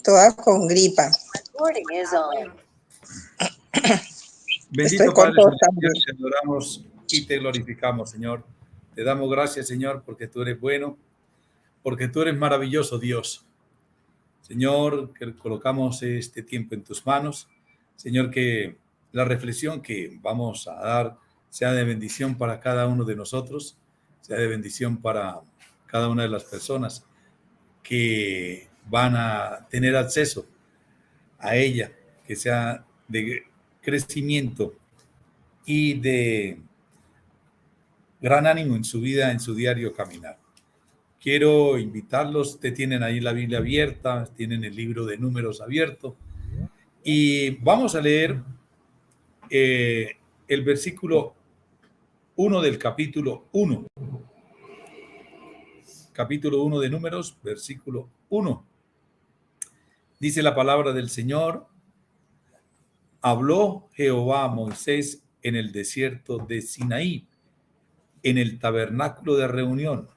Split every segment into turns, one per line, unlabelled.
toda con gripa. Estoy
Bendito
con
Padre
tos
Celestial,
también.
te adoramos y te glorificamos, Señor. Te damos gracias, Señor, porque tú eres bueno, porque tú eres maravilloso, Dios. Señor, que colocamos este tiempo en tus manos. Señor, que la reflexión que vamos a dar sea de bendición para cada uno de nosotros, sea de bendición para cada una de las personas que van a tener acceso a ella, que sea de crecimiento y de gran ánimo en su vida, en su diario caminar. Quiero invitarlos, te tienen ahí la Biblia abierta, tienen el libro de Números abierto y vamos a leer el versículo 1 del capítulo 1. Capítulo 1 de Números, versículo 1. Dice la palabra del Señor: habló Jehová a Moisés en el desierto de Sinaí, en el tabernáculo de reunión,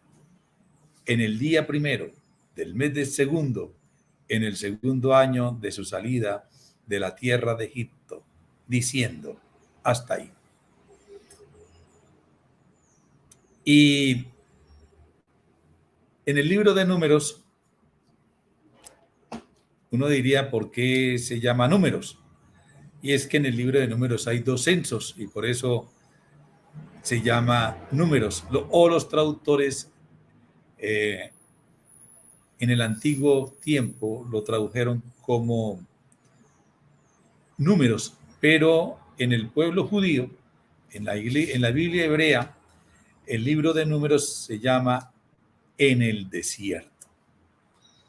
en el día primero del mes del segundo, en el segundo año de su salida de la tierra de Egipto, diciendo, hasta ahí. Y en el libro de Números, uno diría, ¿por qué se llama Números? Y es que en el libro de Números hay dos censos y por eso se llama Números. O los traductores en el antiguo tiempo lo tradujeron como números, pero en el pueblo judío, en la Biblia hebrea, el libro de Números se llama en el desierto.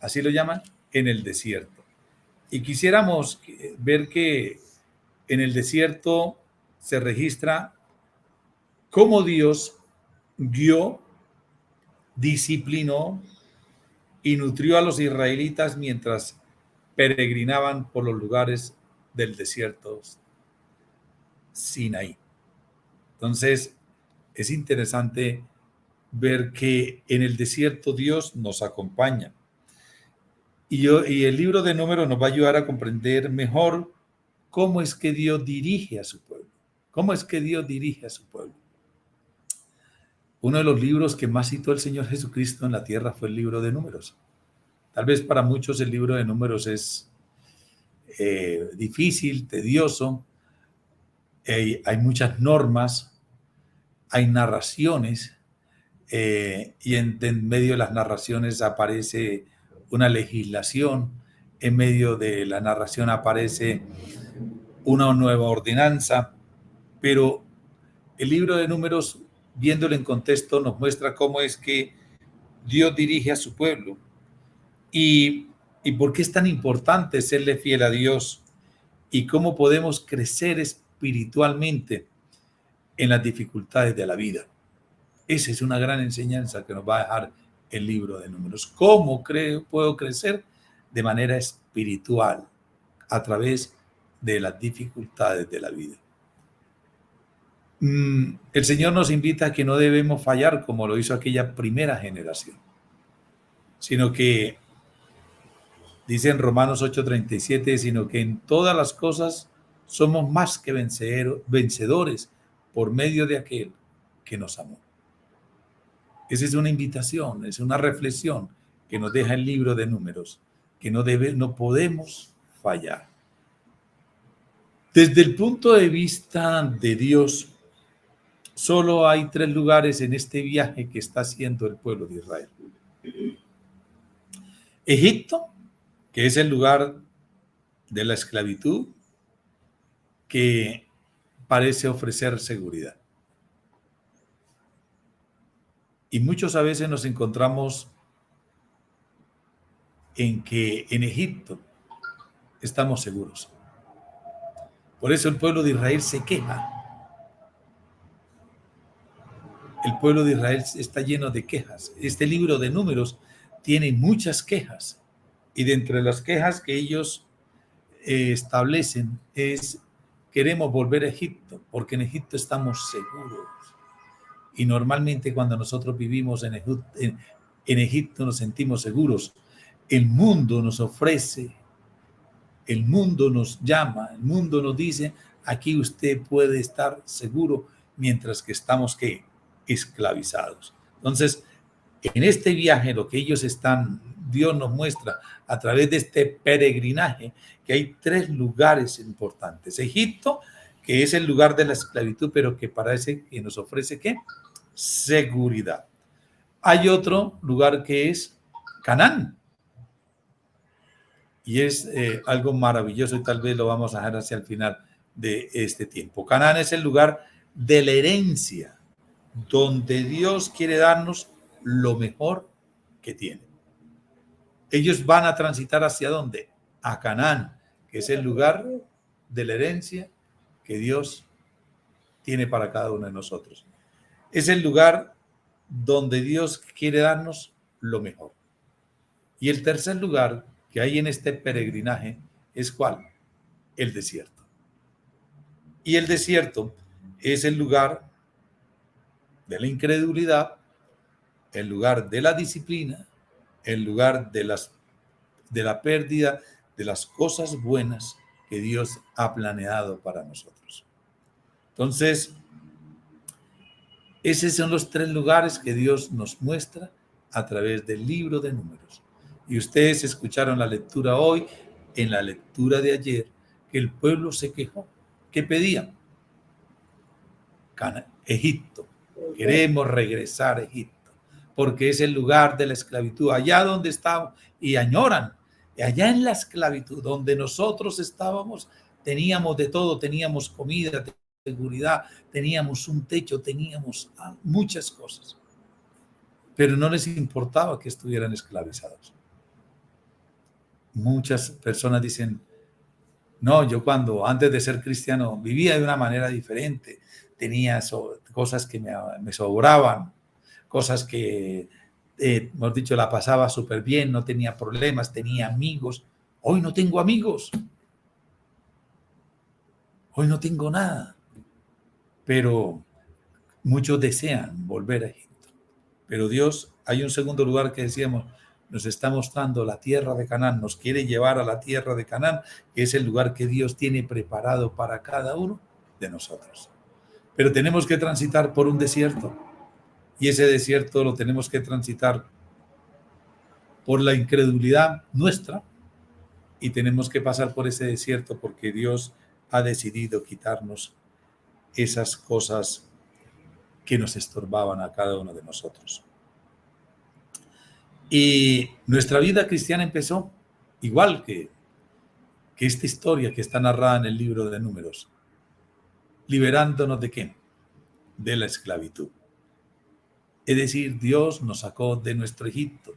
Así lo llaman, en el desierto. Y quisiéramos ver que en el desierto se registra cómo Dios guió, disciplinó y nutrió a los israelitas mientras peregrinaban por los lugares del desierto Sinaí. Entonces, es interesante ver que en el desierto Dios nos acompaña. Y el libro de Números nos va a ayudar a comprender mejor cómo es que Dios dirige a su pueblo. ¿Cómo es que Dios dirige a su pueblo? Uno de los libros que más citó el Señor Jesucristo en la tierra fue el libro de Números. Tal vez para muchos el libro de Números es difícil, tedioso, hay muchas normas, hay narraciones, y en medio de las narraciones aparece una legislación, en medio de la narración aparece una nueva ordenanza, pero el libro de Números, viéndolo en contexto, nos muestra cómo es que Dios dirige a su pueblo y por qué es tan importante serle fiel a Dios y cómo podemos crecer espiritualmente en las dificultades de la vida. Esa es una gran enseñanza que nos va a dejar el libro de Números. ¿Cómo puedo crecer? De manera espiritual, a través de las dificultades de la vida. El Señor nos invita a que no debemos fallar como lo hizo aquella primera generación, sino que, dice en Romanos 8:37, sino que en todas las cosas somos más que vencedores por medio de aquel que nos amó. Esa es una invitación, es una reflexión que nos deja el libro de Números, que no podemos fallar. Desde el punto de vista de Dios, solo hay 3 lugares en este viaje que está haciendo el pueblo de Israel. Egipto, que es el lugar de la esclavitud, que parece ofrecer seguridad. Y muchos a veces nos encontramos en que en Egipto estamos seguros. Por eso el pueblo de Israel se queja. El pueblo de Israel está lleno de quejas. Este libro de Números tiene muchas quejas. Y de entre las quejas que ellos establecen es: queremos volver a Egipto, porque en Egipto estamos seguros. Y normalmente cuando nosotros vivimos en Egipto nos sentimos seguros. El mundo nos ofrece El mundo nos llama, el mundo nos dice, aquí usted puede estar seguro mientras que estamos, ¿qué? Esclavizados. Entonces, en este viaje, lo que ellos están, Dios nos muestra a través de este peregrinaje, que hay 3 lugares importantes. Egipto, que es el lugar de la esclavitud, pero que parece que nos ofrece, ¿qué? Seguridad. Hay otro lugar que es Canaán, y es algo maravilloso, y tal vez lo vamos a dejar hacia el final de este tiempo. Canaán es el lugar de la herencia, donde Dios quiere darnos lo mejor que tiene. Ellos van a transitar ¿hacia dónde? A Canaán, que es el lugar de la herencia que Dios tiene para cada uno de nosotros. Es el lugar donde Dios quiere darnos lo mejor. Y el tercer lugar que hay en este peregrinaje es ¿cuál? El desierto. Y el desierto es el lugar de la incredulidad, el lugar de la disciplina, el lugar de la pérdida de las cosas buenas que Dios ha planeado para nosotros. Entonces, esos son los 3 lugares que Dios nos muestra a través del libro de Números. Y ustedes escucharon la lectura hoy, en la lectura de ayer, que el pueblo se quejó. ¿Qué pedían? Egipto. Queremos regresar a Egipto, porque es el lugar de la esclavitud, allá donde estábamos, y añoran, allá en la esclavitud, donde nosotros estábamos, teníamos de todo, teníamos comida, seguridad, teníamos un techo, teníamos muchas cosas, pero no les importaba que estuvieran esclavizados. Muchas personas dicen, no, yo antes de ser cristiano, vivía de una manera diferente, tenía cosas que me sobraban, cosas que, hemos dicho, la pasaba súper bien, no tenía problemas, tenía amigos. Hoy no tengo amigos, hoy no tengo nada, pero muchos desean volver a Egipto. Pero Dios, hay un segundo lugar que decíamos, nos está mostrando la tierra de Canaán, nos quiere llevar a la tierra de Canaán, que es el lugar que Dios tiene preparado para cada uno de nosotros. Pero tenemos que transitar por un desierto, y ese desierto lo tenemos que transitar por la incredulidad nuestra, y tenemos que pasar por ese desierto porque Dios ha decidido quitarnos esas cosas que nos estorbaban a cada uno de nosotros. Y nuestra vida cristiana empezó igual que esta historia que está narrada en el libro de Números, liberándonos ¿de qué? De la esclavitud. Es decir, Dios nos sacó de nuestro Egipto,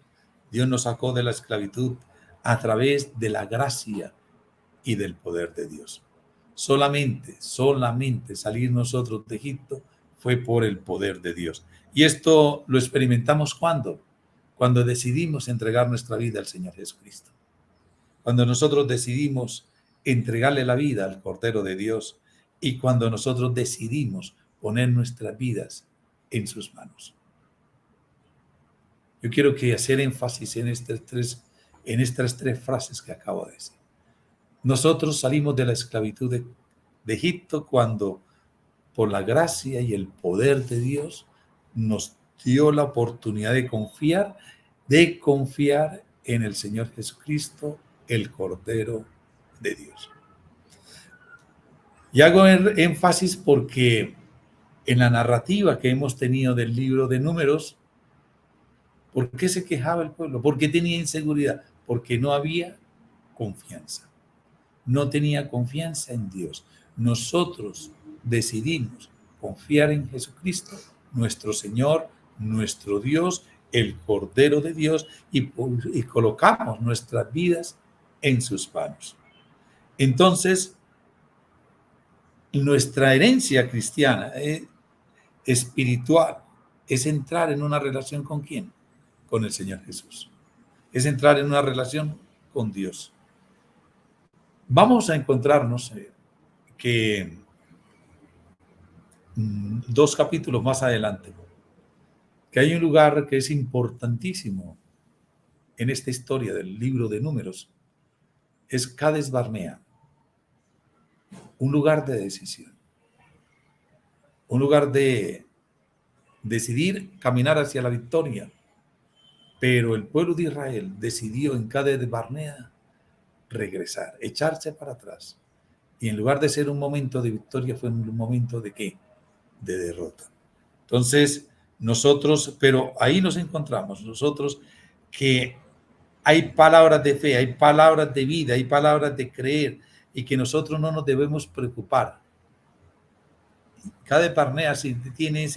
Dios nos sacó de la esclavitud a través de la gracia y del poder de Dios. Solamente salir nosotros de Egipto fue por el poder de Dios. Y esto lo experimentamos ¿cuándo? Cuando decidimos entregar nuestra vida al Señor Jesucristo. Cuando nosotros decidimos entregarle la vida al Cordero de Dios y cuando nosotros decidimos poner nuestras vidas en sus manos. Yo quiero hacer énfasis en estas 3 frases que acabo de decir. Nosotros salimos de la esclavitud de Egipto cuando, por la gracia y el poder de Dios, nos dio la oportunidad de confiar en el Señor Jesucristo, el Cordero de Dios. Y hago énfasis porque en la narrativa que hemos tenido del libro de Números, ¿por qué se quejaba el pueblo? ¿Por qué tenía inseguridad? Porque no había confianza. No tenía confianza en Dios. Nosotros decidimos confiar en Jesucristo, nuestro Señor, nuestro Dios, el Cordero de Dios, y colocamos nuestras vidas en sus manos. Entonces, nuestra herencia cristiana espiritual es entrar en una relación ¿con quién? Con el Señor Jesús. Es entrar en una relación con Dios. Vamos a encontrarnos que 2 capítulos más adelante, que hay un lugar que es importantísimo en esta historia del libro de Números. es Cades Barnea, un lugar de decisión, un lugar de decidir caminar hacia la victoria. Pero el pueblo de Israel decidió en Cades Barnea regresar, echarse para atrás. Y en lugar de ser un momento de victoria, fue un momento de ¿qué? De derrota. Entonces, nosotros, pero ahí nos encontramos, nosotros que hay palabras de fe, hay palabras de vida, hay palabras de creer y que nosotros no nos debemos preocupar. Cada Barnea tiene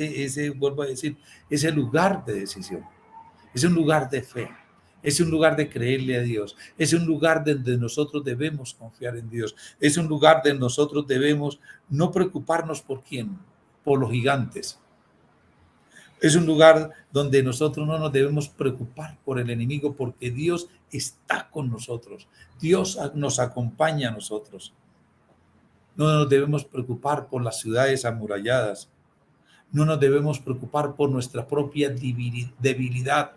vuelvo a decir, ese lugar de decisión, es un lugar de fe, es un lugar de creerle a Dios, es un lugar donde nosotros debemos confiar en Dios, es un lugar donde nosotros debemos no preocuparnos por quién, por los gigantes. Es un lugar donde nosotros no nos debemos preocupar por el enemigo porque Dios está con nosotros. Dios nos acompaña a nosotros. No nos debemos preocupar por las ciudades amuralladas. No nos debemos preocupar por nuestra propia debilidad.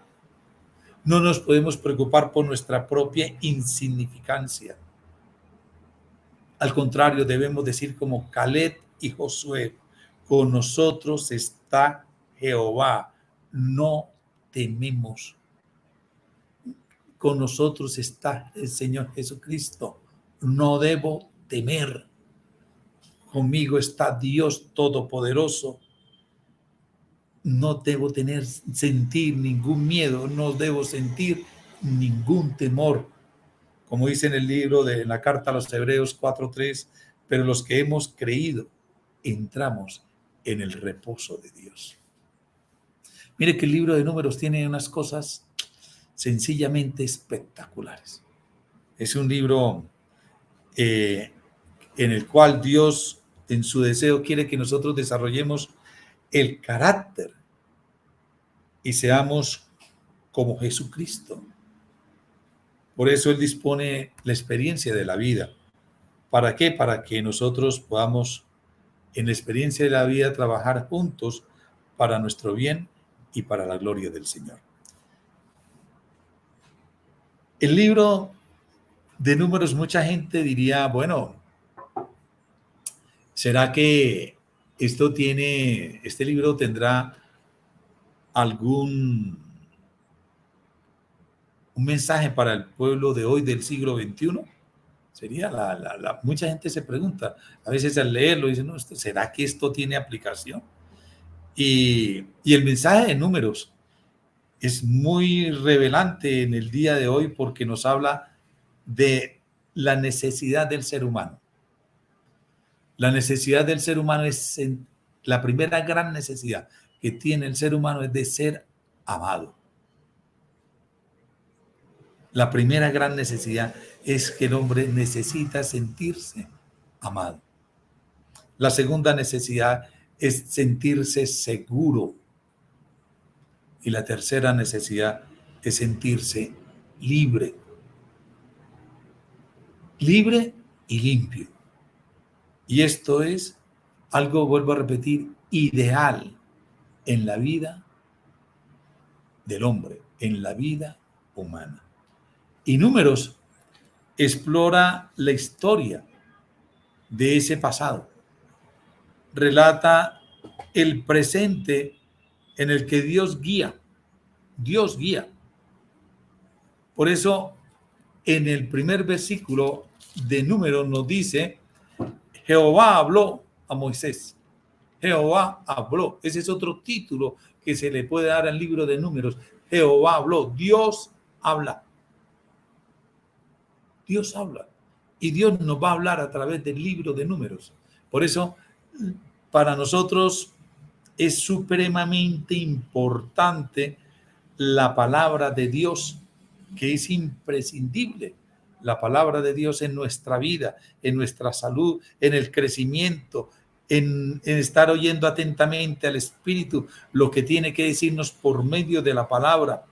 No nos podemos preocupar por nuestra propia insignificancia. Al contrario, debemos decir como Caleb y Josué, con nosotros está Jehová, no tememos. Con nosotros está el Señor Jesucristo, no debo temer. Conmigo está Dios Todopoderoso. No debo sentir ningún miedo, no debo sentir ningún temor. Como dice en el libro en la carta a los Hebreos 4:3, pero los que hemos creído, entramos en el reposo de Dios. Mire que el libro de Números tiene unas cosas sencillamente espectaculares. Es un libro en el cual Dios, en su deseo, quiere que nosotros desarrollemos el carácter y seamos como Jesucristo. Por eso Él dispone la experiencia de la vida. ¿Para qué? Para que nosotros podamos, en la experiencia de la vida, trabajar juntos para nuestro bien y para la gloria del Señor. El libro de Números, mucha gente diría, bueno, ¿será que este libro tendrá un mensaje para el pueblo de hoy del siglo XXI? Sería mucha gente se pregunta, a veces al leerlo dicen, no, ¿será que esto tiene aplicación? Y el mensaje de Números es muy revelante en el día de hoy porque nos habla de la necesidad del ser humano. La necesidad del ser humano la primera gran necesidad que tiene el ser humano es de ser amado. La primera gran necesidad es que el hombre necesita sentirse amado. La segunda necesidad es sentirse seguro. Y la tercera necesidad es sentirse libre. Libre y limpio. Y esto es algo, vuelvo a repetir, ideal en la vida del hombre, en la vida humana. Y Números explora la historia de ese pasado. Relata el presente en el que Dios guía. Dios guía. Por eso, en el primer versículo de Números nos dice, Jehová habló a Moisés. Jehová habló. Ese es otro título que se le puede dar al libro de Números. Jehová habló. Dios habla. Dios habla. Y Dios nos va a hablar a través del libro de Números. Por eso, para nosotros es supremamente importante la palabra de Dios, que es imprescindible. La palabra de Dios en nuestra vida, en nuestra salud, en el crecimiento, en estar oyendo atentamente al Espíritu, lo que tiene que decirnos por medio de la palabra.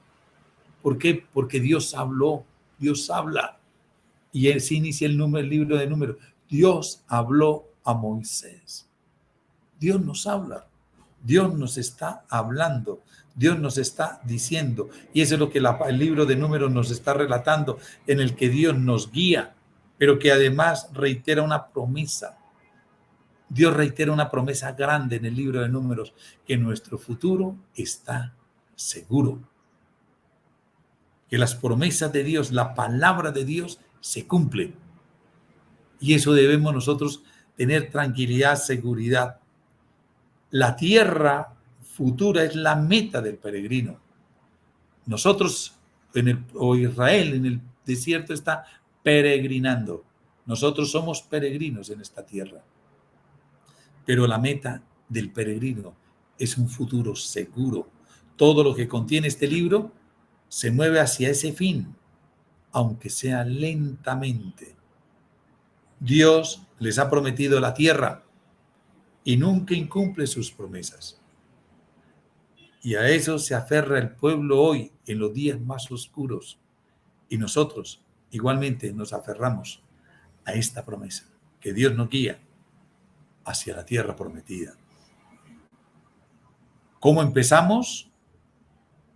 ¿Por qué? Porque Dios habló, Dios habla. Y así inicia el libro de Números. Dios habló a Moisés. Dios nos habla. Dios nos está hablando. Dios nos está diciendo. Y eso es lo que el libro de Números nos está relatando, en el que Dios nos guía. pero que además reitera una promesa. Dios reitera una promesa grande en el libro de Números, que nuestro futuro está seguro. Que las promesas de Dios, la palabra de Dios se cumple. Y eso debemos nosotros tener tranquilidad, seguridad. La tierra futura es la meta del peregrino. Nosotros, o Israel en el desierto está peregrinando. Nosotros somos peregrinos en esta tierra. Pero la meta del peregrino es un futuro seguro. Todo lo que contiene este libro se mueve hacia ese fin, aunque sea lentamente. Dios les ha prometido la tierra y nunca incumple sus promesas. Y a eso se aferra el pueblo hoy en los días más oscuros. Y nosotros igualmente nos aferramos a esta promesa, que Dios nos guía hacia la tierra prometida. ¿Cómo empezamos?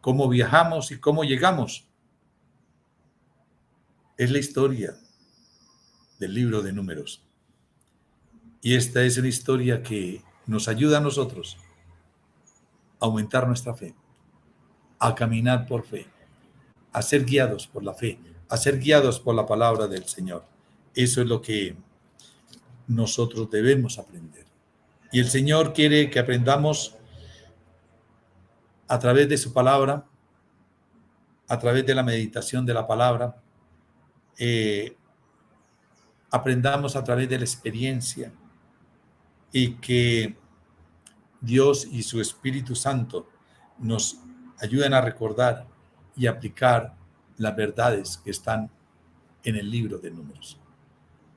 ¿Cómo viajamos y cómo llegamos? Es la historia del libro de Números. Y esta es una historia que nos ayuda a nosotros a aumentar nuestra fe, a caminar por fe, a ser guiados por la fe, a ser guiados por la palabra del Señor. Eso es lo que nosotros debemos aprender. Y el Señor quiere que aprendamos a través de su palabra, a través de la meditación de la palabra, aprendamos a través de la experiencia y que Dios y su Espíritu Santo nos ayuden a recordar y aplicar las verdades que están en el libro de Números.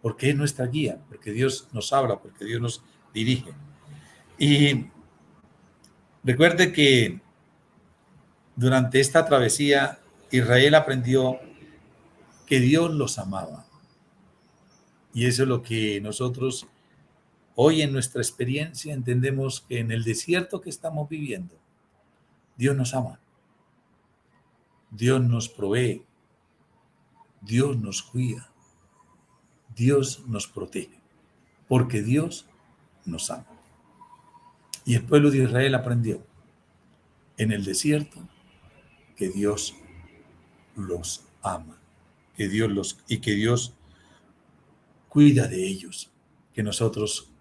Porque es nuestra guía, porque Dios nos habla, porque Dios nos dirige. Y recuerde que durante esta travesía Israel aprendió que Dios los amaba. Y eso es lo que nosotros hoy en nuestra experiencia entendemos, que en el desierto que estamos viviendo, Dios nos ama. Dios nos provee. Dios nos cuida. Dios nos protege. Porque Dios nos ama. Y el pueblo de Israel aprendió en el desierto que Dios los ama. Que Dios cuida de ellos. Que nosotros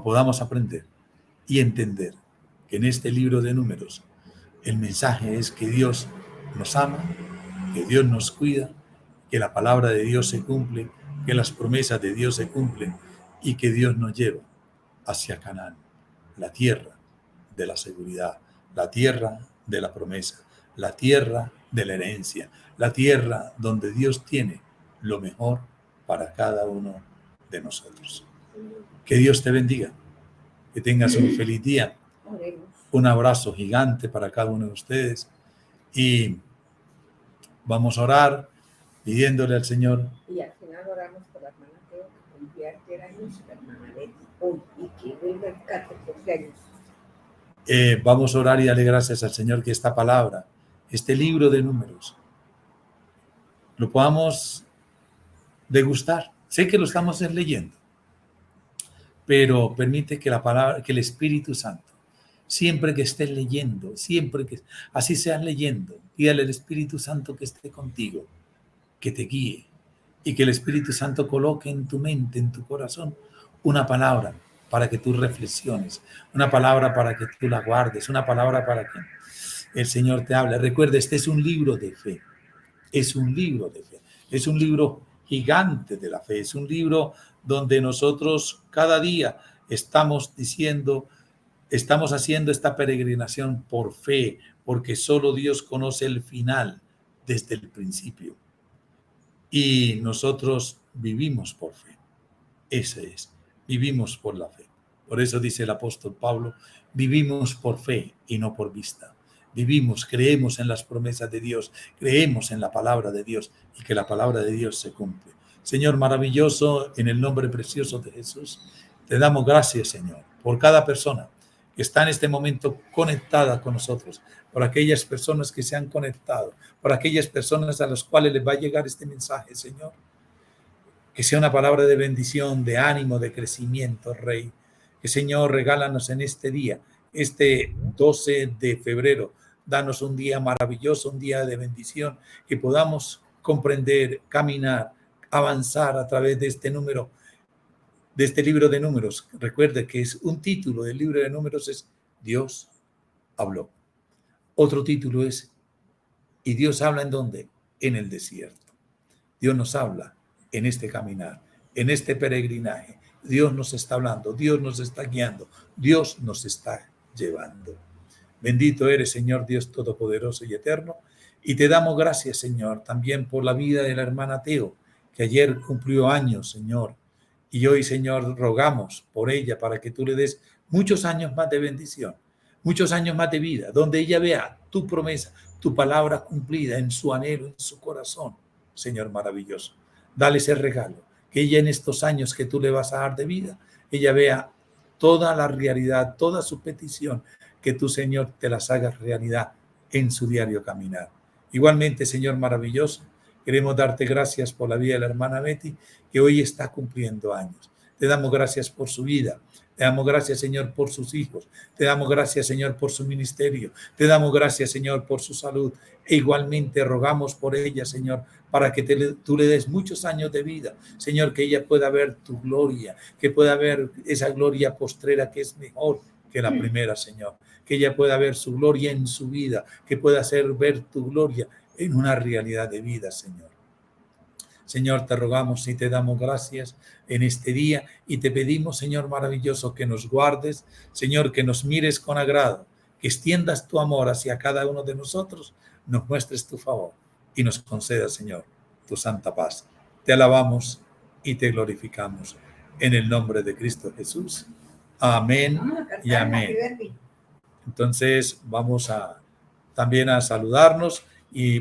podamos aprender y entender que en este libro de Números el mensaje es que Dios nos ama, que Dios nos cuida, que la palabra de Dios se cumple, que las promesas de Dios se cumplen y que Dios nos lleva hacia Canaán, la tierra de la seguridad, la tierra de la promesa, la tierra de la herencia, la tierra donde Dios tiene lo mejor para cada uno de nosotros. Que Dios te bendiga, que tengas un feliz día. Un abrazo gigante para cada uno de ustedes y vamos a orar pidiéndole al Señor.
Y al final oramos por la hermana Teo, que cumplía ayer años, la hermana Betty hoy, y que vuelve a 14 años.
Vamos a orar y darle gracias al Señor que esta palabra, este libro de Números, lo podamos degustar. Sé que lo estamos leyendo, pero permite que la palabra, que el Espíritu Santo, siempre que estés leyendo, siempre que así seas leyendo, pídale al Espíritu Santo que esté contigo, que te guíe y que el Espíritu Santo coloque en tu mente, en tu corazón, una palabra para que tú reflexiones, una palabra para que tú la guardes, una palabra para que el Señor te hable. Recuerda, este es un libro de fe, es un libro de fe, es un libro gigante de la fe, es un libro donde nosotros cada día estamos haciendo esta peregrinación por fe, porque solo Dios conoce el final desde el principio. Y nosotros vivimos por fe. Ese es, vivimos por la fe. Por eso dice el apóstol Pablo, vivimos por fe y no por vista. Vivimos, creemos en las promesas de Dios, creemos en la palabra de Dios y que la palabra de Dios se cumple. Señor maravilloso, en el nombre precioso de Jesús, te damos gracias, Señor, por cada persona que está en este momento conectada con nosotros, por aquellas personas que se han conectado, por aquellas personas a las cuales les va a llegar este mensaje, Señor. Que sea una palabra de bendición, de ánimo, de crecimiento, Rey. Que, Señor, regálanos en este día, este 12 de febrero, danos un día maravilloso, un día de bendición, que podamos comprender, caminar, avanzar a través de este número, de este libro de números. Recuerde que es un título del libro de números, es Dios habló. Otro título es ¿y Dios habla en dónde? En el desierto. Dios nos habla en este caminar, en este peregrinaje. Dios nos está hablando, Dios nos está guiando, Dios nos está llevando. Bendito eres, Señor Dios Todopoderoso y Eterno, y te damos gracias, Señor, también por la vida de la hermana Teo, que ayer cumplió años, Señor, y hoy, Señor, rogamos por ella para que tú le des muchos años más de bendición, muchos años más de vida, donde ella vea tu promesa, tu palabra cumplida en su anhelo, en su corazón, Señor maravilloso. Dale ese regalo, que ella en estos años que tú le vas a dar de vida, ella vea toda la realidad, toda su petición, que tú, Señor, te las hagas realidad en su diario caminar. Igualmente, Señor maravilloso, queremos darte gracias por la vida de la hermana Betty, que hoy está cumpliendo años. Te damos gracias por su vida. Te damos gracias, Señor, por sus hijos. Te damos gracias, Señor, por su ministerio. Te damos gracias, Señor, por su salud. E igualmente rogamos por ella, Señor, para que tú le des muchos años de vida. Señor, que ella pueda ver tu gloria, que pueda ver esa gloria postrera que es mejor que la primera, Señor. Que ella pueda ver su gloria en su vida, que pueda hacer ver tu gloria en una realidad de vida, Señor. Señor, te rogamos y te damos gracias en este día y te pedimos, Señor maravilloso, que nos guardes, Señor, que nos mires con agrado, que extiendas tu amor hacia cada uno de nosotros, nos muestres tu favor y nos concedas, Señor, tu santa paz. Te alabamos y te glorificamos en el nombre de Cristo Jesús. Amén y amén. Entonces vamos también a saludarnos y